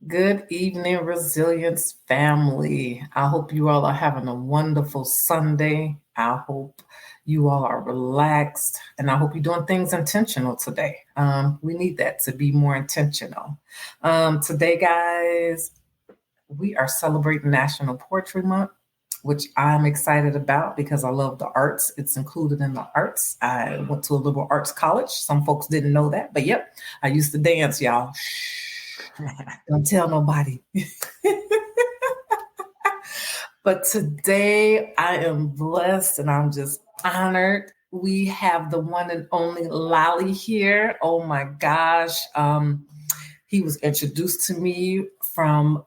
Good evening, Resilience family. I hope you all are having a wonderful Sunday. I hope you all are relaxed, and I hope you're doing things intentional today. We need that to be more intentional. Today, guys, we are celebrating National Poetry Month, which I'm excited about because I love the arts. It's included in the arts. I went to a liberal arts college. Some folks didn't know that, but yep, I used to dance, y'all. Don't tell nobody. But today I am blessed and I'm just honored. We have the one and only Lalli here. Oh my gosh. He was introduced to me from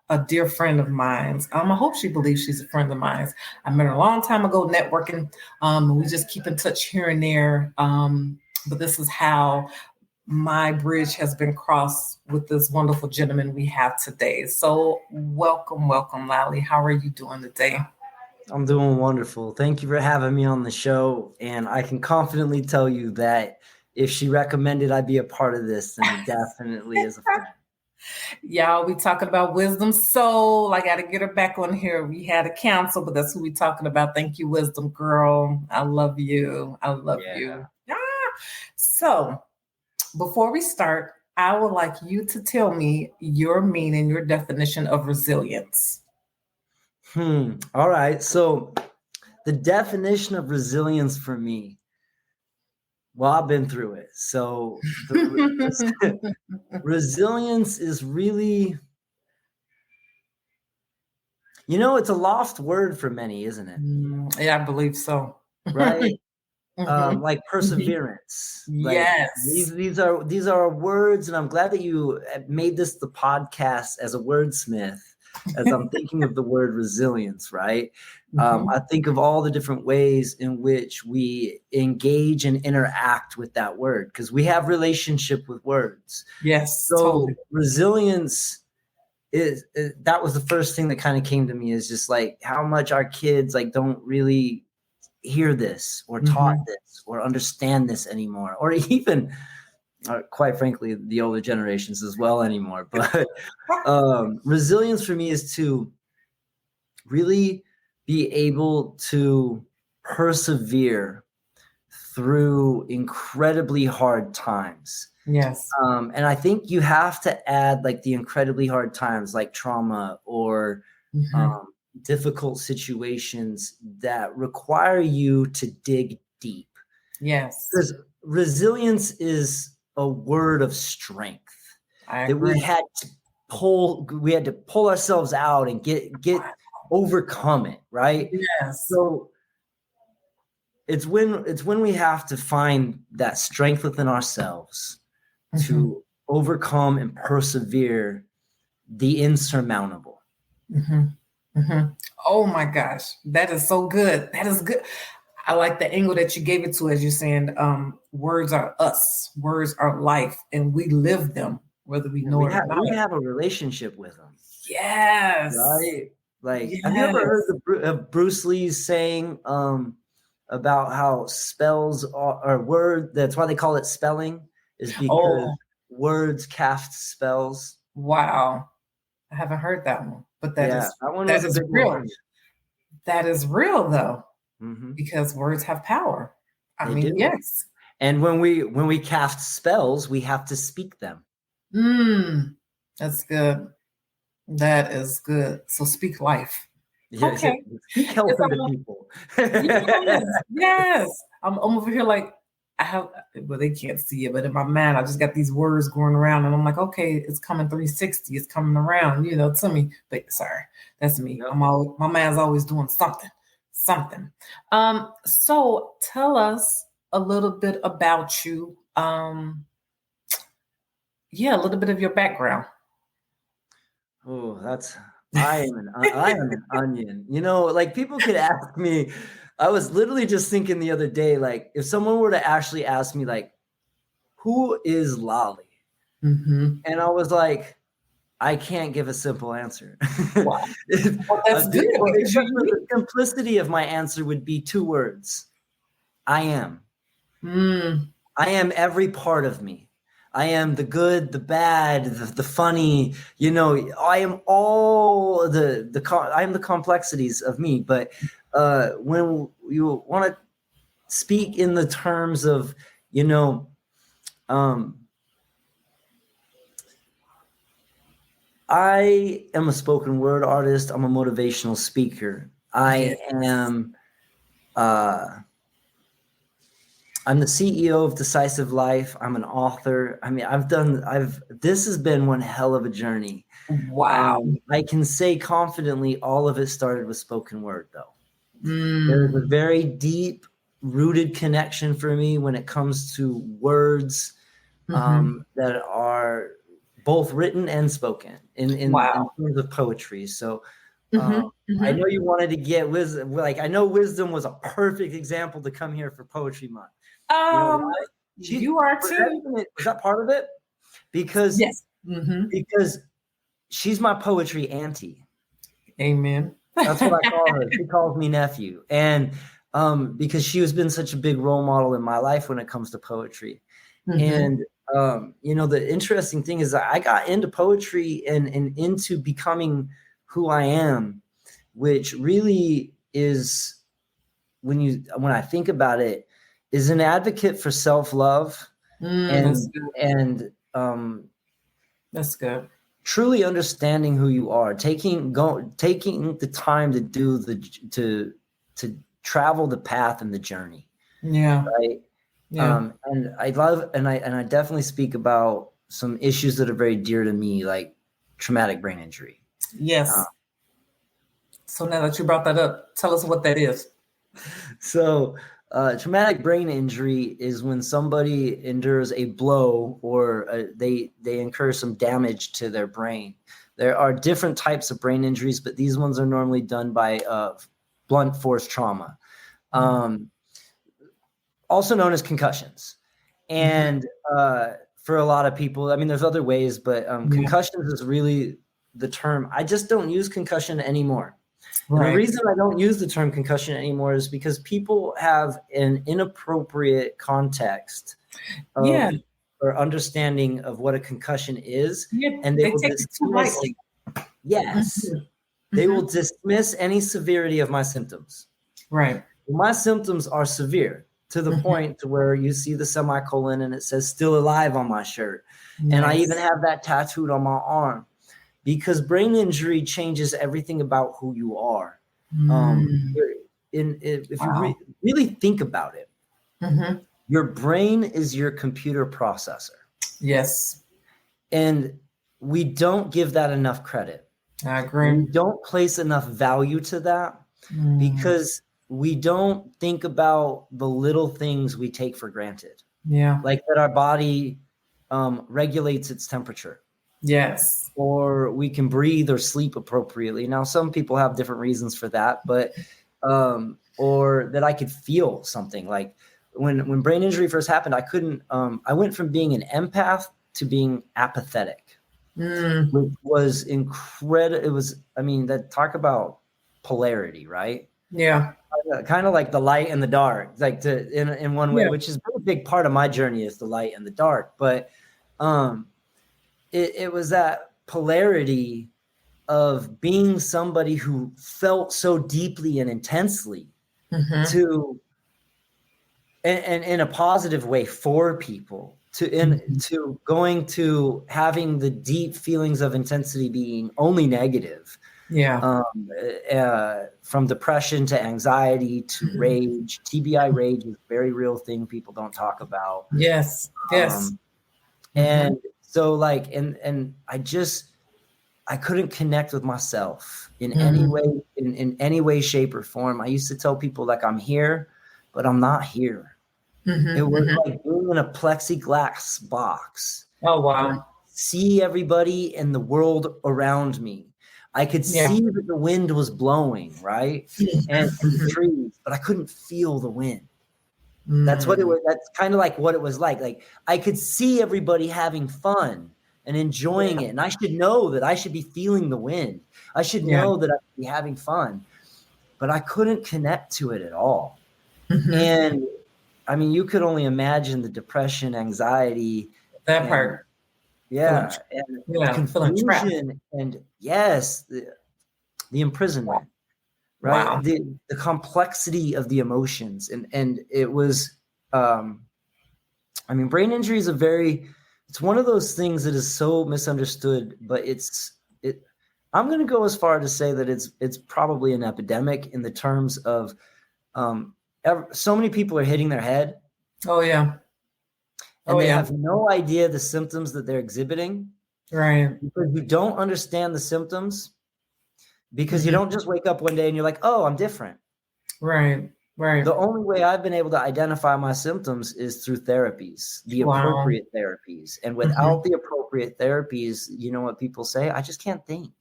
a dear friend of mine. I hope she believes she's a friend of mine. I met her a long time ago networking. We just keep in touch here and there. But this is how my bridge has been crossed with this wonderful gentleman we have today. So welcome, Lalli. How are you doing today? I'm doing wonderful. Thank you for having me on the show. And I can confidently tell you that if she recommended I be a part of this, then it definitely is a friend. Y'all, we talking about Wisdom Soul. I got to get her back on here. We had a council, but that's who we talking about. Thank you, Wisdom Girl. I love you. I love you. So before we start, I would like you to tell me your meaning, your definition of resilience. All right. So the definition of resilience for me, well, I've been through it. So resilience is really, it's a lost word for many, isn't it? Yeah, I believe so. Right? Like perseverance. Yes. Like these are words, and I'm glad that you made this the podcast as a wordsmith. As I'm thinking of the word resilience, right? I think of all the different ways in which we engage and interact with that word because we have relationship with words. Yes. So totally. Resilience is that was the first thing that kind of came to me is just like how much our kids like don't really hear this or taught this or understand this anymore, or even quite frankly the older generations as well anymore. But resilience for me is to really be able to persevere through incredibly hard times. Yes. And I think you have to add like the incredibly hard times like trauma or difficult situations that require you to dig deep. Yes. Because resilience is a word of strength that we had to pull ourselves out and get overcome it, right? Yes. So it's when we have to find that strength within ourselves to overcome and persevere the insurmountable. Oh my gosh, that is so good. That is good. I like the angle that you gave it to, as you're saying, words are us, words are life, and we live them, whether we know it or not. We have a relationship with them. Yes. Right? Like, have you ever heard of Bruce Lee's saying about how spells are word? That's why they call it spelling, is because words cast spells. Wow. I haven't heard that one, but that is real. That is real though, because words have power. I mean, yes. And when we cast spells, we have to speak them. That's good. That is good. So speak life. Yes, okay. Speak health into people. Yes. I'm over here like they can't see it, but in my mind, I just got these words going around and I'm like, okay, it's coming 360. It's coming around, to me. But sorry, that's me. Yep. My mind's always doing something. So tell us a little bit about you. A little bit of your background. Oh, I am an onion. Like people could ask me, I was literally just thinking the other day, like if someone were to actually ask me like, who is Lalli? And I was like, I can't give a simple answer. Wow. Well, that's good. The simplicity of my answer would be 2 words. I am. I am every part of me. I am the good, the bad, the funny, I am all I am the complexities of me. But when you want to speak in the terms of, I am a spoken word artist. I'm a motivational speaker. I am, I'm the CEO of Decisive Life. I'm an author. I mean, this has been one hell of a journey. Wow. I can say confidently all of it started with spoken word, though. There's a very deep rooted connection for me when it comes to words that are both written and spoken in terms of poetry. So I know you wanted to get wisdom. Like, I know wisdom was a perfect example to come here for Poetry Month. You are too. Was that part of it? Because yes, because she's my poetry auntie. Amen. That's what I call her. She calls me nephew, and because she has been such a big role model in my life when it comes to poetry. And the interesting thing is that I got into poetry and into becoming who I am, which really is, when I think about it, is an advocate for self-love and that's good. Truly understanding who you are, taking the time to travel the path and the journey. Yeah. Right. Yeah. And I love, and I definitely speak about some issues that are very dear to me, like traumatic brain injury. Yes. So now that you brought that up, tell us what that is. So traumatic brain injury is when somebody endures a blow or they incur some damage to their brain. There are different types of brain injuries, but these ones are normally done by blunt force trauma, also known as concussions. And for a lot of people, I mean, there's other ways, but concussions is really the term. I just don't use concussion anymore. Right. And the reason I don't use the term concussion anymore is because people have an inappropriate context or understanding of what a concussion is. And they will dismiss, they will dismiss any severity of my symptoms. Right. My symptoms are severe to the point to where you see the semicolon and it says "still alive" on my shirt. Nice. And I even have that tattooed on my arm. Because brain injury changes everything about who you are. If you really think about it, your brain is your computer processor. Yes. And we don't give that enough credit. I agree. We don't place enough value to that because we don't think about the little things we take for granted. Yeah. Like that our body regulates its temperature. Yes. Or we can breathe or sleep appropriately. Now, some people have different reasons for that, but or that I could feel something. Like when brain injury first happened, I couldn't. I went from being an empath to being apathetic, which was incredible. It was, that talk about polarity, right? Yeah. Kind of like the light and the dark, like in one way, which is a big part of my journey is the light and the dark, but. It was that polarity of being somebody who felt so deeply and intensely to, and in a positive way for people, to going to having the deep feelings of intensity being only negative. Yeah. From depression to anxiety to rage. TBI rage is a very real thing people don't talk about. Yes. Yes. And so like, and I couldn't connect with myself in any way, in any way, shape or form. I used to tell people like I'm here, but I'm not here. It was like being in a plexiglass box. Oh, wow. I see everybody and the world around me. I could see that the wind was blowing, right? And the trees, but I couldn't feel the wind. That's what it was. That's kind of like what it was like. Like I could see everybody having fun and enjoying it. And I should know that I should be feeling the wind. I should know that I should be having fun, but I couldn't connect to it at all. And I mean, you could only imagine the depression, anxiety, That and part. Feeling, yeah, and yeah, feeling trapped. confusion, and yes, the imprisonment, right? Wow. The complexity of the emotions, and it was, I mean, brain injury is it's one of those things that is so misunderstood, but it. I'm going to go as far to say that it's probably an epidemic in the terms of, so many people are hitting their head, Oh yeah. and Oh they yeah. have no idea the symptoms that they're exhibiting, Right. because you don't understand the symptoms, because you Mhm. don't just wake up one day and you're like, oh, I'm different. Right. Right. The only way I've been able to identify my symptoms is through therapies, the Wow. appropriate therapies. And Mhm. without the appropriate therapies, you know what people say? I just can't think.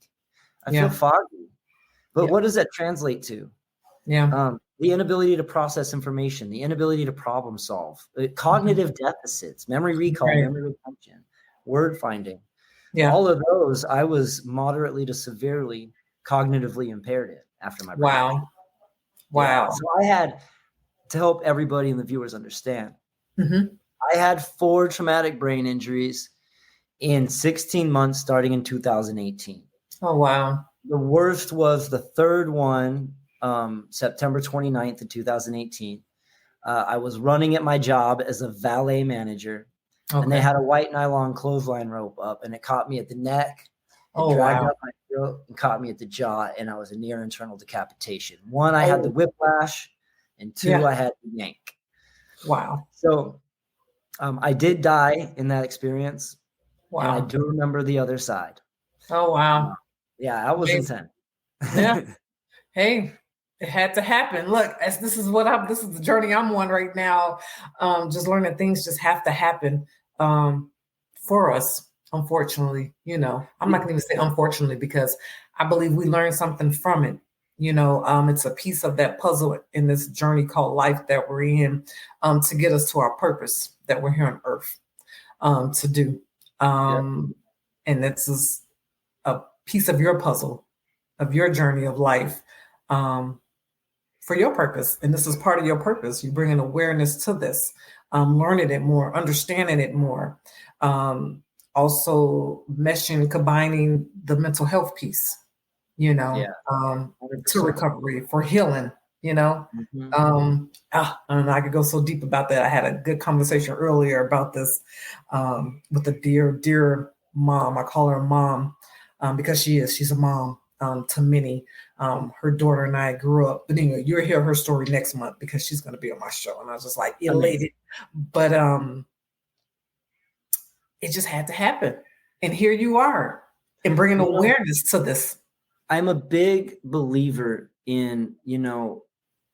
I feel Yeah. foggy. But Yeah. what does that translate to? Yeah. The inability to process information, the inability to problem solve, Mhm. cognitive deficits, memory recall, Right. memory retention, word finding. Yeah. All of those, I was moderately to severely cognitively impaired in after my brain injury. Wow. Yeah. Wow. So I had to help everybody and the viewers understand. Mhm. I had 4 traumatic brain injuries in 16 months starting in 2018. Oh wow. The worst was the third one, September 29th of 2018. I was running at my job as a valet manager, and they Okay. had a white nylon clothesline rope up, and it caught me at the neck. It Oh dragged wow. up my throat and caught me at the jaw, and I was a near internal decapitation. 1, I had the Oh whiplash, and 2, yeah. I had the yank. Wow. So I did die in that experience, and I Wow. do remember the other side. Oh wow. Yeah, that was Amazing. intense. Yeah. Hey, it had to happen. Look, as this is the journey I'm on right now. Just learning things just have to happen for us, unfortunately. I'm not gonna even say unfortunately because I believe we learn something from it. It's a piece of that puzzle in this journey called life that we're in, to get us to our purpose that we're here on earth to do. Yep. And this is a piece of your puzzle, of your journey of life, um, for your purpose. And this is part of your purpose. You bring an awareness to this, learning it more, understanding it more, also meshing, combining the mental health piece, Yeah, to 100%. recovery for healing, you know. Mhm. I don't know, I could go so deep about that. I had a good conversation earlier about this with a dear mom. I call her mom because she's a mom to many. Her daughter and I grew up, but anyway, you'll hear her story next month because she's going to be on my show. And I was just like elated, Amazing. but it just had to happen. And here you are, and bringing You know, awareness to this. I'm a big believer in,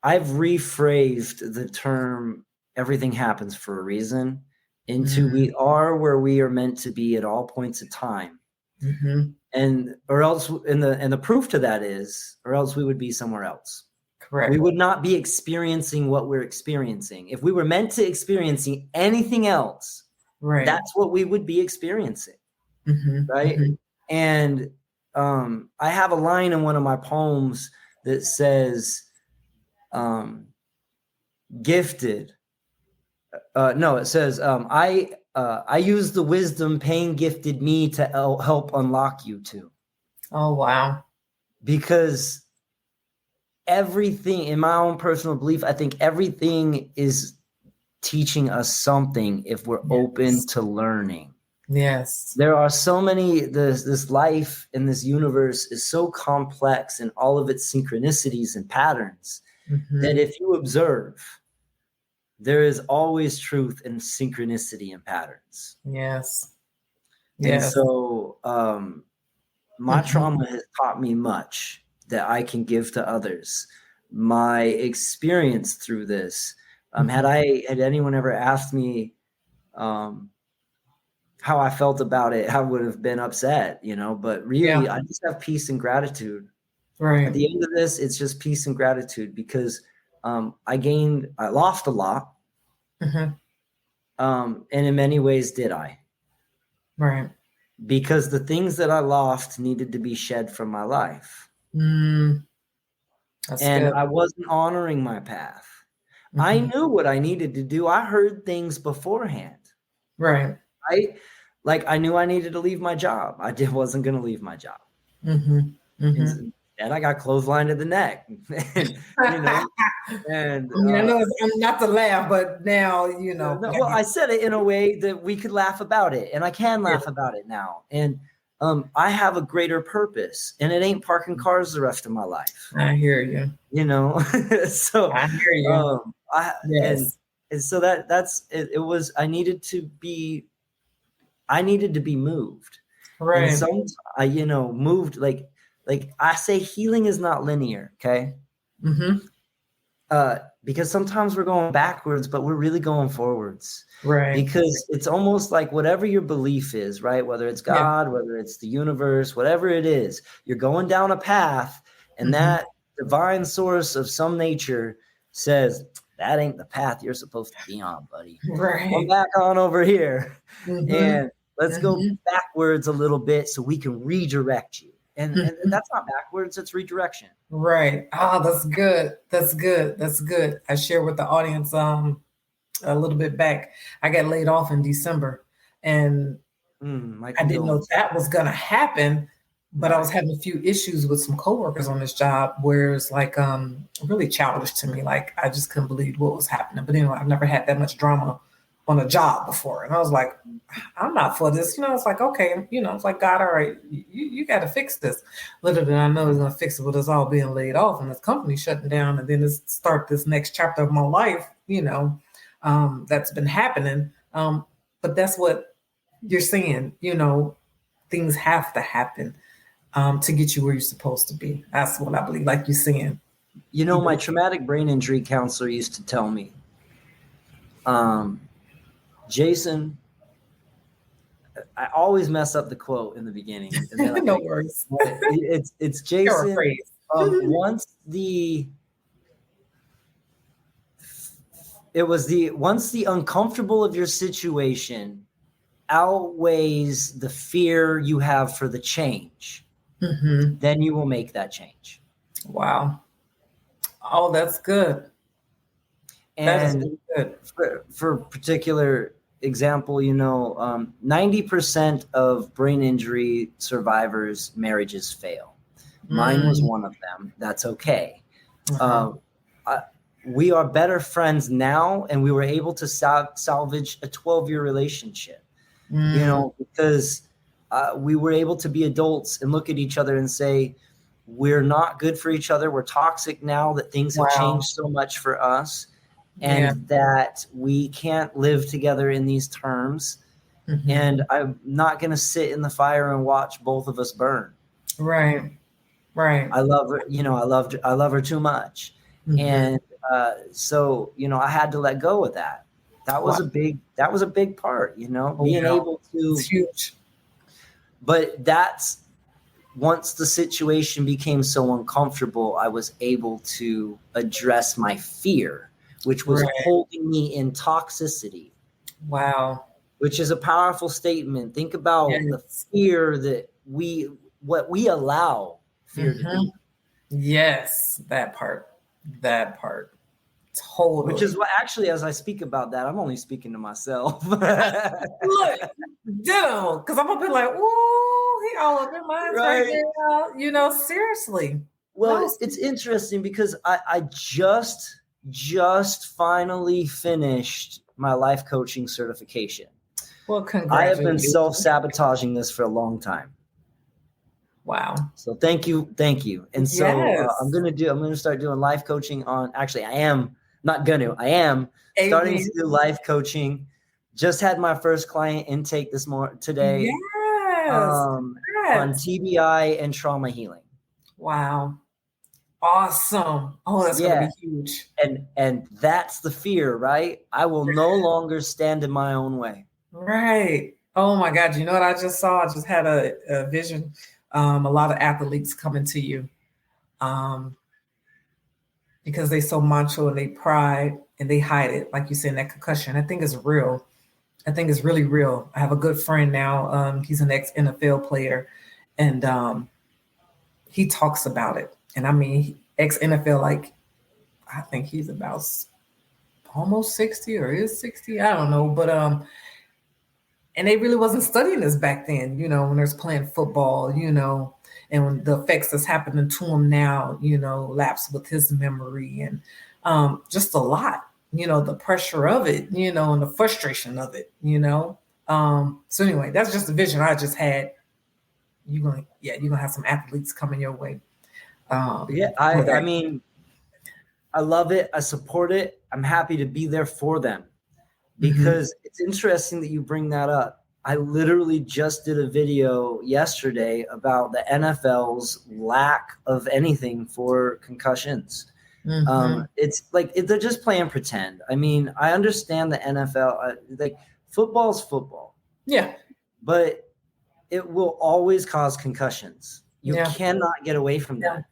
I've rephrased the term everything happens for a reason into we are where we are meant to be at all points of time. Mm-hmm. And or else and the proof to that is, or else we would be somewhere else. We Correct. would not be experiencing what we're experiencing. If we were meant to experiencing anything else, Right. that's what we would be experiencing. Mm-hmm. Right. Mm-hmm. And I have a line in one of my poems that says, gifted. No, it says, I use the wisdom pain gifted me to help unlock you too. Oh, wow. Because everything, in my own personal belief, I think everything is teaching us something if we're open to learning. Yes. There are so many, this life in this universe is so complex in all of its synchronicities and patterns that if you observe, there is always truth in synchronicity and patterns. Yes. And Yes. so my trauma has taught me much that I can give to others. My experience through this, had anyone ever asked me how I felt about it, I would have been upset, but really Yeah. I just have peace and gratitude. Right. At the end of this, it's just peace and gratitude because I lost a lot. Mm-hmm. And in many ways did I. Right. Because the things that I lost needed to be shed from my life. That's And good. I wasn't honoring my path. I Mm-hmm. knew what I needed to do. I heard things beforehand. Right. right? Like I knew I needed to leave my job. Wasn't going to leave my job. Mm-hmm. Mm-hmm. Instead, I got clotheslined to the neck, and, you know, and I mean, I know I'm not to laugh, but now, no, well, I said it in a way that we could laugh about it, and I can laugh about it now. And I have a greater purpose, and it ain't parking cars the rest of my life. I hear you. You know, so I hear you. Yes. and so that's it. It was I needed to be moved, and Right. I moved like I say, healing is not linear, okay? Mm-hmm. Because sometimes we're going backwards, but we're really going forwards. Right. Because it's almost like whatever your belief is, right? Whether it's God, whether it's the universe, whatever it is, you're going down a path, and that divine source of some nature says, that ain't the path you're supposed to be on, buddy. Right. Come back on over here, and let's go Mm-hmm. backwards a little bit so we can redirect you. And that's not backwards, it's redirection. Right. Oh, that's good. That's good. That's good. I shared with the audience a little bit back. I got laid off in December, and I didn't know that was going to happen, but I was having a few issues with some coworkers on this job where it's like really childish to me. Like I just couldn't believe what was happening. But anyway, I've never had that much drama on a job before. And I was like, I'm not for this. It's like, okay, it's like, God, all right, you got to fix this. Little did I know he's going to fix it with us all being laid off and this company shutting down. And then start this next chapter of my life, that's been happening. But that's what you're saying, things have to happen to get you where you're supposed to be. That's what I believe, like you're saying. My traumatic brain injury counselor used to tell me, Jason, I always mess up the quote in the beginning. No worries. It's Jason. Once the uncomfortable of your situation outweighs the fear you have for the change, then you will make that change. Wow. Oh, that's good. And that is really good. For particular example, 90% of brain injury survivors' marriages fail. Mine was one of them. That's okay. We are better friends now, and we were able to salvage a 12-year relationship, because we were able to be adults and look at each other and say, we're not good for each other. We're toxic now that things have changed so much for us, and that we can't live together in these terms. And I'm not going to sit in the fire and watch both of us burn. Right. I love her. I love her too much. And so, I had to let go of that. That was a big part, being able to. It's huge. But once the situation became so uncomfortable, I was able to address my fear, which was holding me in toxicity. Wow. Which is a powerful statement. Think about the fear that what we allow fear to do. Yes, that part. Totally. Which is what, actually, as I speak about that, I'm only speaking to myself. Look, ditto, because I'm gonna be like, ooh, he all up in mine right there. Seriously. Well, it's interesting because I just finally finished my life coaching certification. Well, congratulations. I have been self-sabotaging this for a long time. Wow. So thank you. And so I'm going to start doing life coaching I am starting to do life coaching. Just had my first client intake today. On TBI and trauma healing. Wow. Awesome. Oh, that's going to be huge. And that's the fear, right? I will no longer stand in my own way. Right. Oh my God. You know what I just saw? I just had a vision. A lot of athletes coming to you because they so macho and they pride and they hide it. Like you said, that concussion, I think is real. I think it's really real. I have a good friend now. He's an ex-NFL player, and he talks about it. And I mean, ex-NFL, like, I think he's about almost 60 or is 60. I don't know. But And they really wasn't studying this back then, when there's playing football, and when the effects that's happening to him now, lapse with his memory and just a lot, the pressure of it, and the frustration of it. So anyway, that's just a vision I just had. You're gonna have some athletes coming your way. I mean, I love it. I support it. I'm happy to be there for them because it's interesting that you bring that up. I literally just did a video yesterday about the NFL's lack of anything for concussions. It's like they're just playing pretend. I mean, I understand the NFL, like football's football. Yeah. But it will always cause concussions. You cannot get away from that.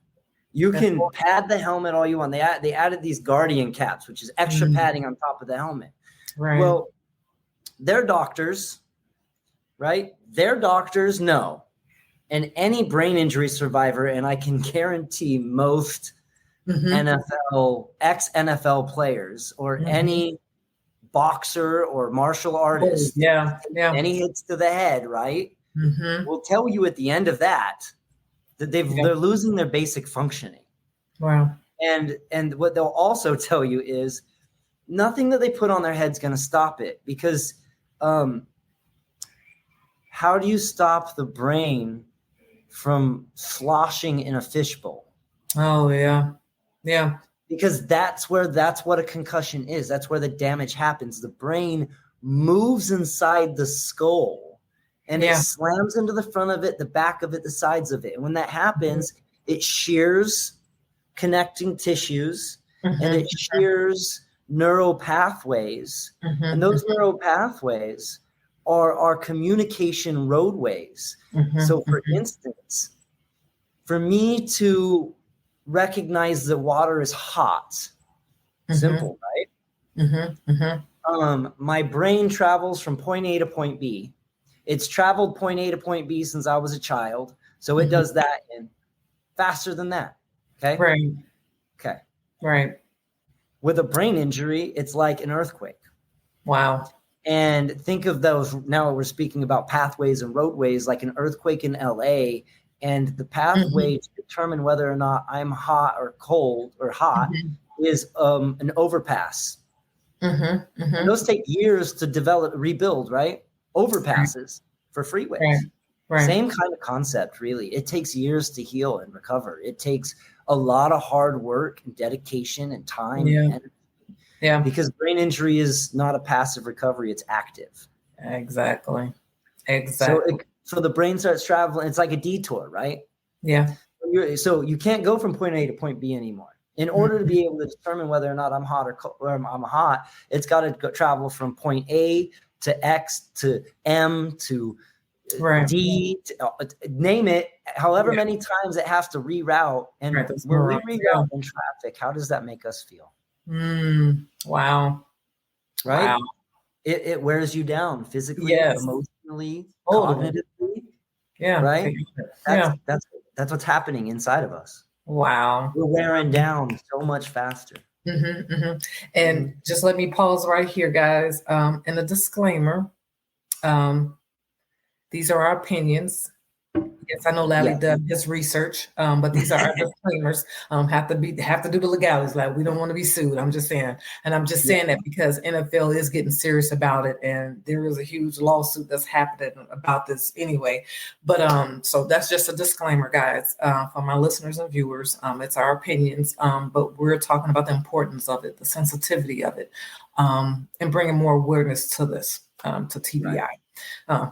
You can pad the helmet all you want. They added these Guardian caps, which is extra padding on top of the helmet. Right. Well, they're doctors, right? Their doctors know. And any brain injury survivor, and I can guarantee most ex-NFL players or any boxer or martial artist, any hits to the head, right? Will tell you at the end of that they're losing their basic functioning. Wow. And what they'll also tell you is nothing that they put on their head's going to stop it, because how do you stop the brain from sloshing in a fishbowl? Oh yeah. Yeah. Because that's what a concussion is. That's where the damage happens. The brain moves inside the skull. And it slams into the front of it, the back of it, the sides of it. And when that happens, it shears connecting tissues and it shears neural pathways. And those neural pathways are our communication roadways. So for instance, for me to recognize that water is hot, simple, right? My brain travels from point A to point B. It's traveled point A to point B since I was a child. So it does that in faster than that. Okay. Right. Okay. Right. With a brain injury, it's like an earthquake. Wow. And think of those. Now we're speaking about pathways and roadways, like an earthquake in LA. And the pathway to determine whether or not I'm hot or cold or hot is an overpass. And those take years to rebuild, right? Overpasses for freeways. Right. Same kind of concept, really. It takes years to heal and recover. It takes a lot of hard work and dedication and time. Because brain injury is not a passive recovery, it's active. Exactly. So the brain starts traveling. It's like a detour, right? Yeah. So you can't go from point A to point B anymore. In order to be able to determine whether or not I'm hot or I'm hot, it's got to travel from point A to X to M to D, name it, however many times it has to reroute. And when we reroute in traffic, how does that make us feel? Wow. Right? Wow. It wears you down physically, emotionally, cognitively. Yeah. Right? That's what's happening inside of us. Wow. We're wearing down so much faster. And just let me pause right here, guys. And a disclaimer. These are our opinions. Yes, I know Lalli did his research, but these are our disclaimers. Have to do the legalities. Like, we don't want to be sued. I'm just saying, and I'm just saying that because NFL is getting serious about it, and there is a huge lawsuit that's happening about this anyway. But so that's just a disclaimer, guys, for my listeners and viewers. It's our opinions, but we're talking about the importance of it, the sensitivity of it, and bringing more awareness to this, to TBI.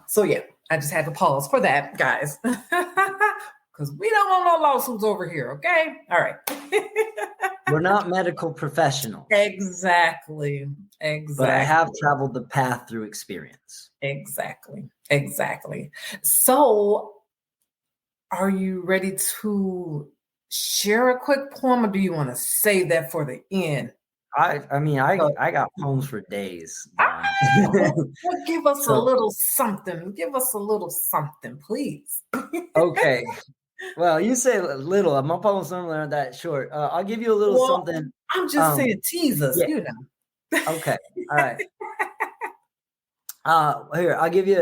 So yeah. I just had to pause for that, guys, because we don't want no lawsuits over here. Okay. All right. We're not medical professionals. Exactly. But I have traveled the path through experience. Exactly. So are you ready to share a quick poem, or do you want to save that for the end? I got poems for days. Give us a little something. Give us a little something, please. Okay. Well, you say little. My poems normally aren't that short. I'll give you a little something. I'm just saying, tease us, you know. Okay. All right. Here, I'll give you,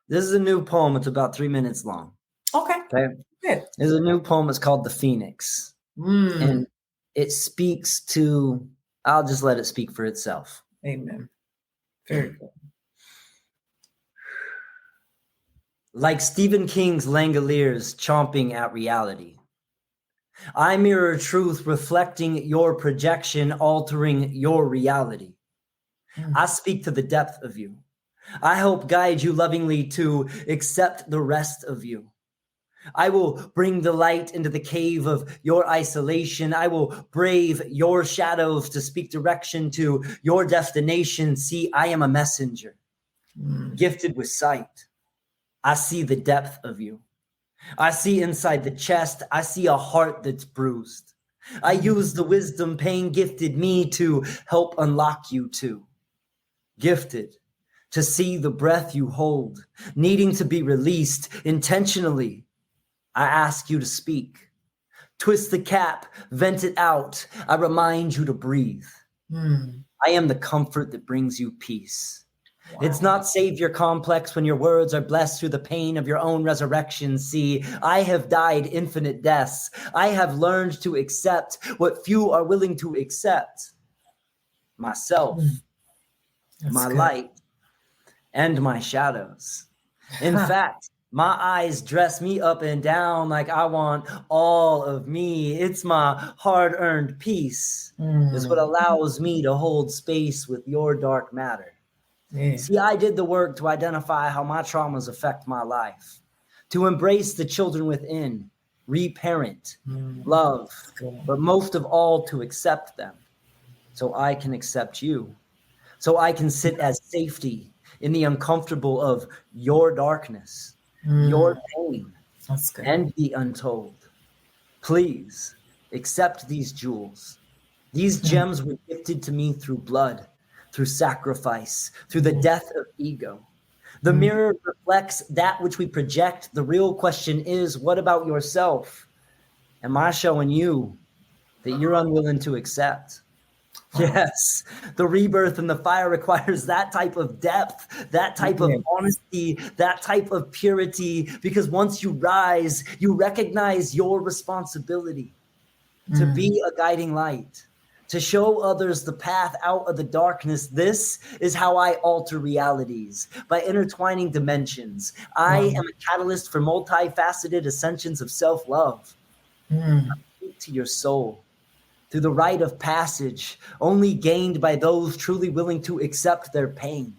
this is a new poem. It's about 3 minutes long. Okay. Okay. Good. There's a new poem. It's called The Phoenix. And it speaks to, I'll just let it speak for itself. Amen. Very good. Like Stephen King's Langoliers chomping at reality, I mirror truth, reflecting your projection, altering your reality. I speak to the depth of you. I help guide you lovingly to accept the rest of you. I will bring the light into the cave of your isolation. I will brave your shadows to speak direction to your destination. See, I am a messenger, gifted with sight. I see the depth of you. I see inside the chest. I see a heart that's bruised. I use the wisdom pain gifted me to help unlock you too. Gifted to see the breath you hold, needing to be released intentionally. I ask you to speak. Twist the cap, vent it out. I remind you to breathe. I am the comfort that brings you peace. Wow. It's not savior complex when your words are blessed through the pain of your own resurrection. See, I have died infinite deaths. I have learned to accept what few are willing to accept. Myself, my light, and my shadows. In fact, my eyes dress me up and down like I want all of me. It's my hard-earned peace is what allows me to hold space with your dark matter. Yeah. See, I did the work to identify how my traumas affect my life, to embrace the children within, reparent, love, but most of all to accept them so I can accept you, so I can sit as safety in the uncomfortable of your darkness, your pain, and the untold. Please accept these jewels. These gems were gifted to me through blood, through sacrifice, through the death of ego. The mirror reflects that which we project. The real question is, what about yourself? Am I showing you that you're unwilling to accept? Yes, the rebirth and the fire requires that type of depth, that type of honesty, that type of purity, because once you rise, you recognize your responsibility to be a guiding light, to show others the path out of the darkness. This is how I alter realities, by intertwining dimensions. I am a catalyst for multifaceted ascensions of self-love. I speak to your soul through the rite of passage, only gained by those truly willing to accept their pain.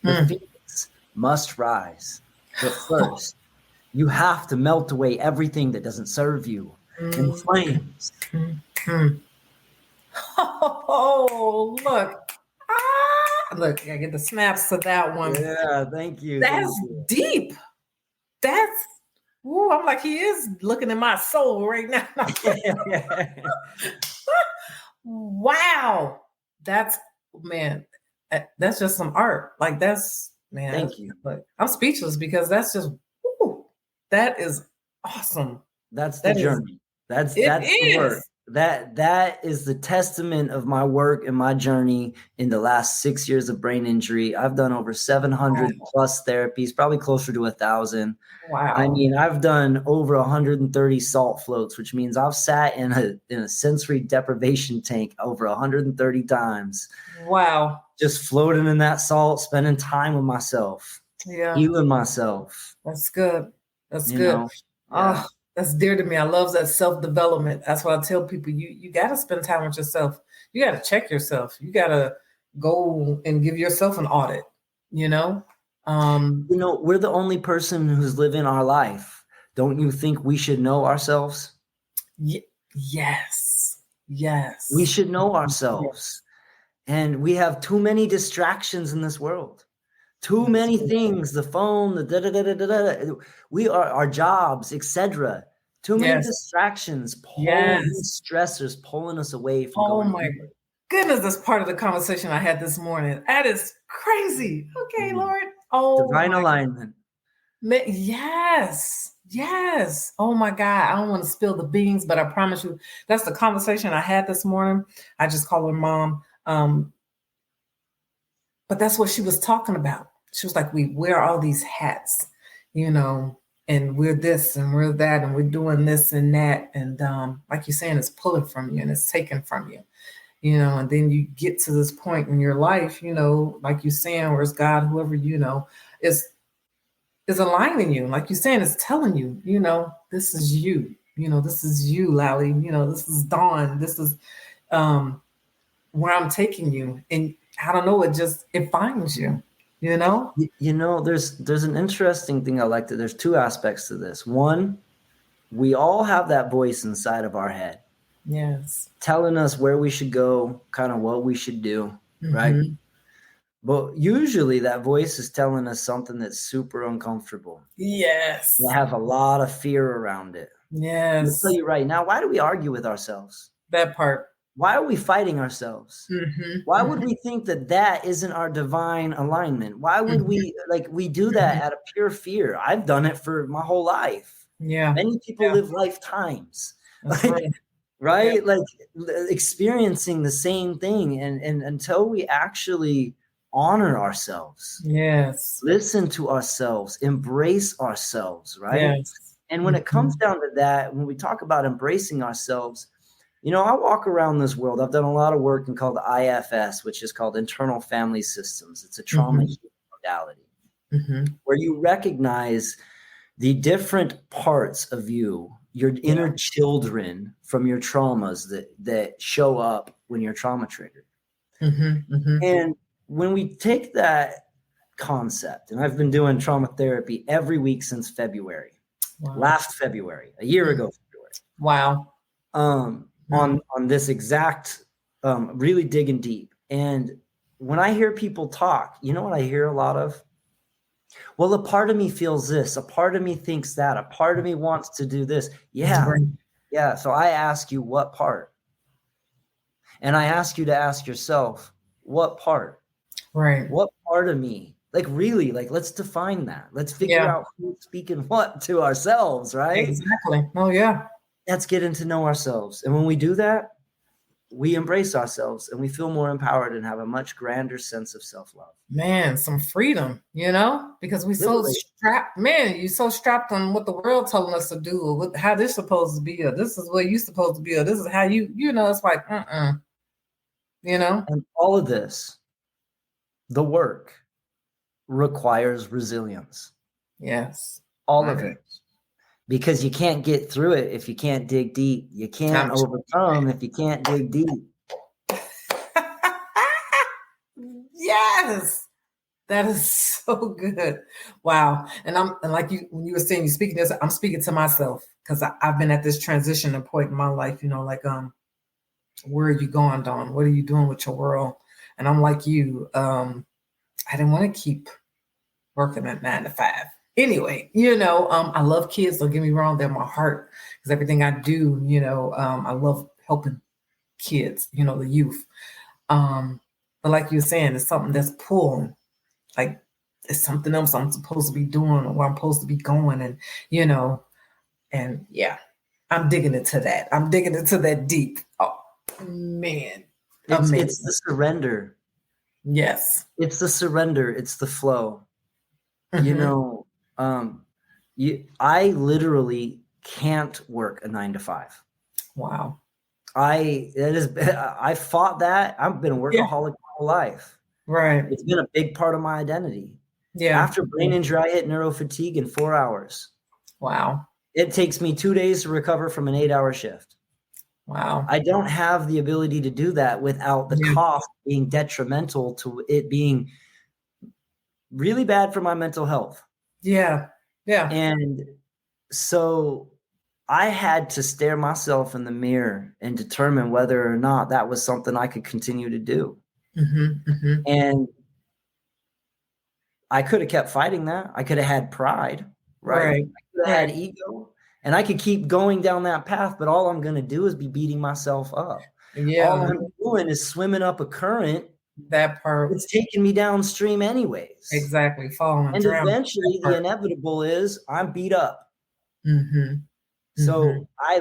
The phoenix must rise. But first, you have to melt away everything that doesn't serve you in flames. Oh, look. Look, I get the snaps to that one. Yeah, thank you. That's deep. That's, ooh, I'm like, he is looking in my soul right now. Wow. That's, man, that's just some art. Like, that's, man. Thank you. Like, I'm speechless because that's just, ooh, that is awesome. That's the journey. That's the work. That is the testament of my work and my journey in the last 6 years of brain injury. I've done over 700 plus therapies, probably closer to 1,000. Wow. I mean, I've done over 130 salt floats, which means I've sat in a sensory deprivation tank over 130 times. Wow. Just floating in that salt, spending time with myself. Yeah. Healing myself. That's good. That's good. Oh, that's dear to me. I love that self-development. That's why I tell people you got to spend time with yourself. You got to check yourself. You got to go and give yourself an audit, you know? We're the only person who's living our life. Don't you think we should know ourselves? Yes. Yes. We should know ourselves. And we have too many distractions in this world. Too many things, the phone, the da-da-da-da-da-da. We are our jobs, etc. Too many distractions, stressors pulling us away from going. Oh my goodness, that's part of the conversation I had this morning. That is crazy. Okay, Lord. Oh, divine alignment. Yes. Yes. Oh my God. I don't want to spill the beans, but I promise you, that's the conversation I had this morning. I just call her mom. But that's what she was talking about. She was like, we wear all these hats, you know, and we're this and we're that and we're doing this and that. And like you're saying, it's pulling from you and it's taken from you, you know, and then you get to this point in your life, you know, like you're saying, where's God, whoever, you know, is aligning you. Like you're saying, it's telling you, you know, this is you, you know, this is you, Lalli, you know, this is Dawn, this is um, where I'm taking you. And I don't know, it finds you, you know? You know, there's an interesting thing I like that there's two aspects to this. One, we all have that voice inside of our head. Yes. Telling us where we should go, kind of what we should do, right? But usually that voice is telling us something that's super uncomfortable. Yes. We have a lot of fear around it. Yes. I'll tell you right now, why do we argue with ourselves? That part. Why are we fighting ourselves? Why would we think that that isn't our divine alignment? Why would we do that out of pure fear? I've done it for my whole life. Yeah. Many people live lifetimes. That's right. Right? Yeah. Like experiencing the same thing. And until we actually honor ourselves, Yes, listen to ourselves, embrace ourselves, right? yes. And when it comes down to that, when we talk about embracing ourselves, you know, I walk around this world. I've done a lot of work in called IFS, which is called internal family systems. It's a trauma healing modality where you recognize the different parts of you, your inner children from your traumas that show up when you're trauma triggered. And when we take that concept, and I've been doing trauma therapy every week since February, last February, a year ago, February. Wow. On this exact, really digging deep. And when I hear people talk, you know what I hear a lot of? Well, a part of me feels this, a part of me thinks that, a part of me wants to do this. Yeah. Yeah. So I ask you, what part? And I ask you to ask yourself, what part? Right. What part of me? Like, really, like, let's define that. Let's figure out who's speaking what to ourselves, right? Exactly. Oh, yeah. That's getting to know ourselves. And when we do that, we embrace ourselves and we feel more empowered and have a much grander sense of self-love. Man, some freedom, you know, because we so strapped, man, you're so strapped on what the world telling us to do, or how this supposed to be, or this is where you're supposed to be, or this is how you know, it's like, you know. And all of this, the work requires resilience. Yes. All of it. Because you can't get through it if you can't dig deep. You can't overcome if you can't dig deep. Yes. That is so good. Wow. And like when you were saying, you speaking this, I'm speaking to myself because I've been at this transition point in my life, you know, like, where are you going, Dawn? What are you doing with your world? And I'm like you, I didn't want to keep working at 9 to 5. Anyway, you know, I love kids. Don't get me wrong. They're my heart because everything I do, you know, I love helping kids, you know, the youth. But like you're saying, it's something that's pulling, like it's something else I'm supposed to be doing or where I'm supposed to be going. And, you know, and yeah, I'm digging into that. I'm digging into that deep. Oh, man. It's the surrender. Yes. It's the surrender. It's the flow. You know, I literally can't work a 9 to 5. Wow. I fought that. I've been a workaholic my whole life. Right. It's been a big part of my identity. Yeah. After brain injury, I hit neurofatigue in 4 hours. Wow. It takes me 2 days to recover from an 8-hour shift. Wow. I don't have the ability to do that without the cost being detrimental to it being really bad for my mental health. Yeah. Yeah. And so I had to stare myself in the mirror and determine whether or not that was something I could continue to do. And I could have kept fighting that. I could have had pride, right? I could have had ego, and I could keep going down that path, but all I'm going to do is be beating myself up. Yeah. All I'm doing is swimming up a current. That part. It's taking me downstream anyways. Exactly. Falling and eventually the inevitable is I'm beat up. So I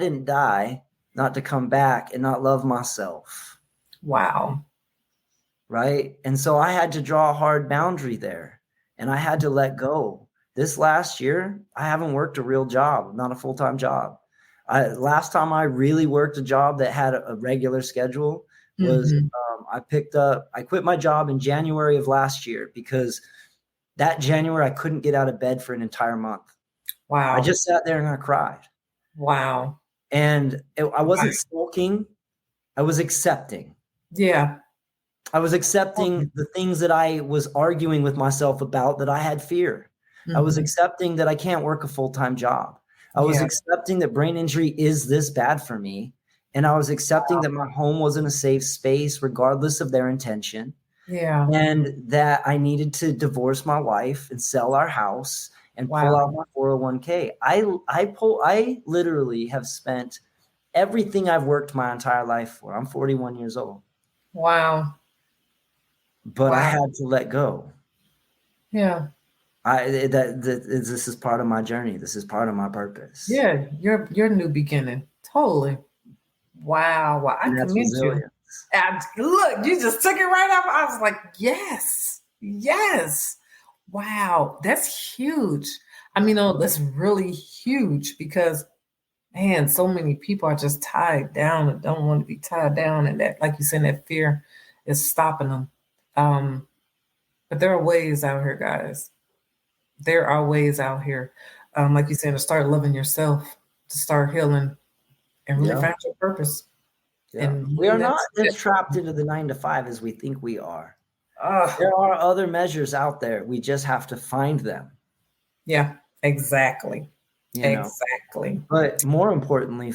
didn't die not to come back and not love myself. Wow. right? And so I had to draw a hard boundary there, and I had to let go. This last year, I haven't worked a real job, not a full-time job. Last time I really worked a job that had a regular schedule was I quit my job in January of last year because that January I couldn't get out of bed for an entire month. Wow. I just sat there and I cried. Wow. And I wasn't sulking. I was accepting. Yeah. I was accepting the things that I was arguing with myself about, that I had fear. I was accepting that I can't work a full-time job. I was accepting that brain injury is this bad for me. And I was accepting that my home wasn't a safe space, regardless of their intention. Yeah. And that I needed to divorce my wife and sell our house and pull out my 401k. I literally have spent everything I've worked my entire life for. I'm 41 years old. Wow. But I had to let go. Yeah. This is part of my journey. This is part of my purpose. Yeah, your new beginning. Totally. Wow. Wow. I commend you. And look, you just took it right up. I was like, yes. Yes. Wow. That's huge. I mean, that's really huge because, man, so many people are just tied down and don't want to be tied down. And that, like you said, that fear is stopping them. But there are ways out here, guys. There are ways out here, like you said, to start loving yourself, to start healing, and really find your purpose. Yeah. And we are not as trapped into the 9 to 5 as we think we are. There are other measures out there. We just have to find them. Yeah, exactly. Exactly. But more importantly,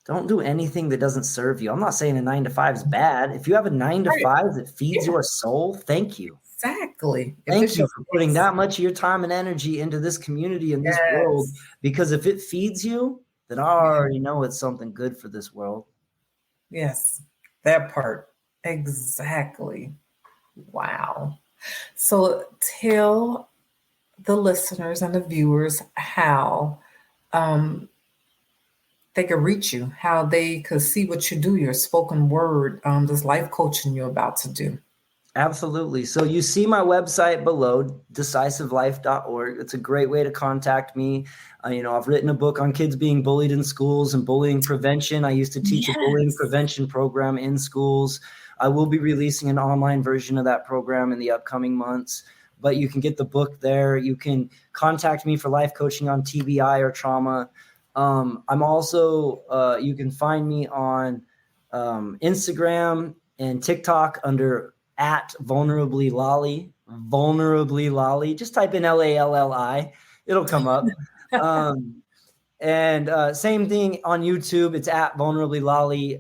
don't do anything that doesn't serve you. I'm not saying a 9 to 5 is bad. If you have a 9 to 5 that feeds your soul, thank you. Exactly. Thank you for putting that much of your time and energy into this community and this world, because if it feeds you, then I already know it's something good for this world. Yes, that part. Exactly. Wow. So tell the listeners and the viewers how they could reach you, how they could see what you do, your spoken word, this life coaching you're about to do. Absolutely. So you see my website below, decisivelife.org. It's a great way to contact me. I've written a book on kids being bullied in schools and bullying prevention. I used to teach a bullying prevention program in schools. I will be releasing an online version of that program in the upcoming months, but you can get the book there. You can contact me for life coaching on TBI or trauma. I'm also, you can find me on Instagram and TikTok under @vulnerably Lalli. Just type in LALLI. It'll come up. And same thing on YouTube. It's @vulnerably Lalli.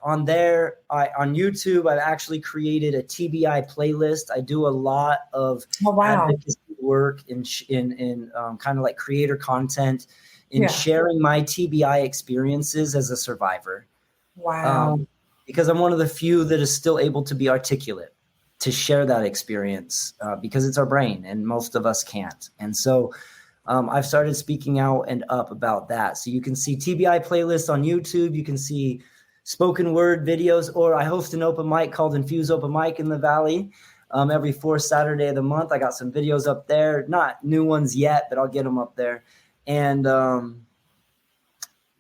On YouTube, I've actually created a TBI playlist. I do a lot of advocacy work in kind of like creator content in sharing my TBI experiences as a survivor. Wow. Because I'm one of the few that is still able to be articulate, to share that experience, because it's our brain and most of us can't. And so I've started speaking out and up about that. So you can see TBI playlists on YouTube. You can see spoken word videos, or I host an open mic called Infuse Open Mic in the Valley every 4th Saturday of the month. I got some videos up there, not new ones yet, but I'll get them up there. And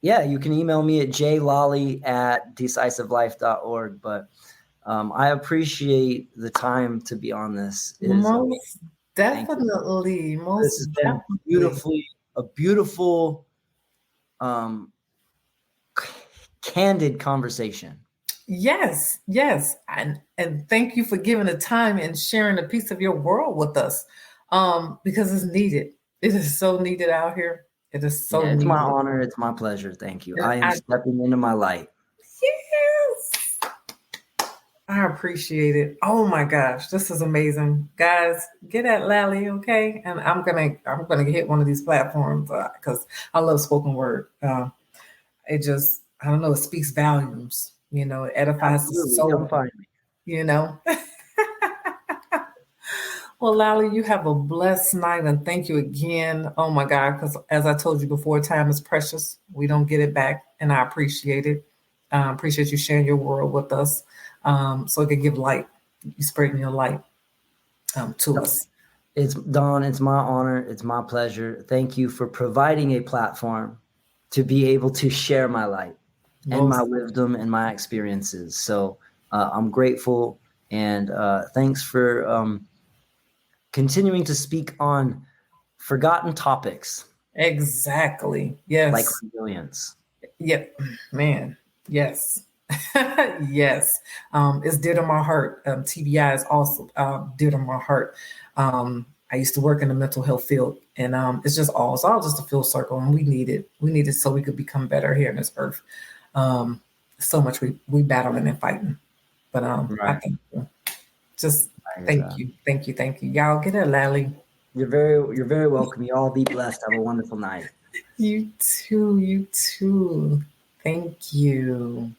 you can email me at jlalli@decisivelife.org. But I appreciate the time to be on this. Most definitely. This has been a beautiful, candid conversation. Yes. And thank you for giving the time and sharing a piece of your world with us, because it's needed. It is so needed out here. It is so needed. It's my honor. It's my pleasure. Thank you. I am stepping into my light. Yes. I appreciate it. Oh my gosh, this is amazing. Guys, get at Lalli, okay? And I'm gonna hit one of these platforms because I love spoken word. It just, I don't know, it speaks volumes. It edifies the soul. Well, Lalli, you have a blessed night, and thank you again. Oh my God, because as I told you before, time is precious. We don't get it back, and I appreciate it. Appreciate you sharing your world with us, so it can give light you spreading your light to us. It's Dawn. It's my honor. It's my pleasure. Thank you for providing a platform to be able to share my light and my wisdom and my experiences. So I'm grateful, and thanks for continuing to speak on forgotten topics. Exactly. Yes. Like resilience. Yep, man. Yes. Yes. It's dear to my heart. TBI is also dear to my heart. I used to work in the mental health field, and it's all just a full circle, and we need it. We need it so we could become better here on this earth. So much we battling and fighting, but Right. I thank you. Just thank you. Y'all get it, Lalli. You're very welcome. You all be blessed. Have a wonderful night. You too. Thank you.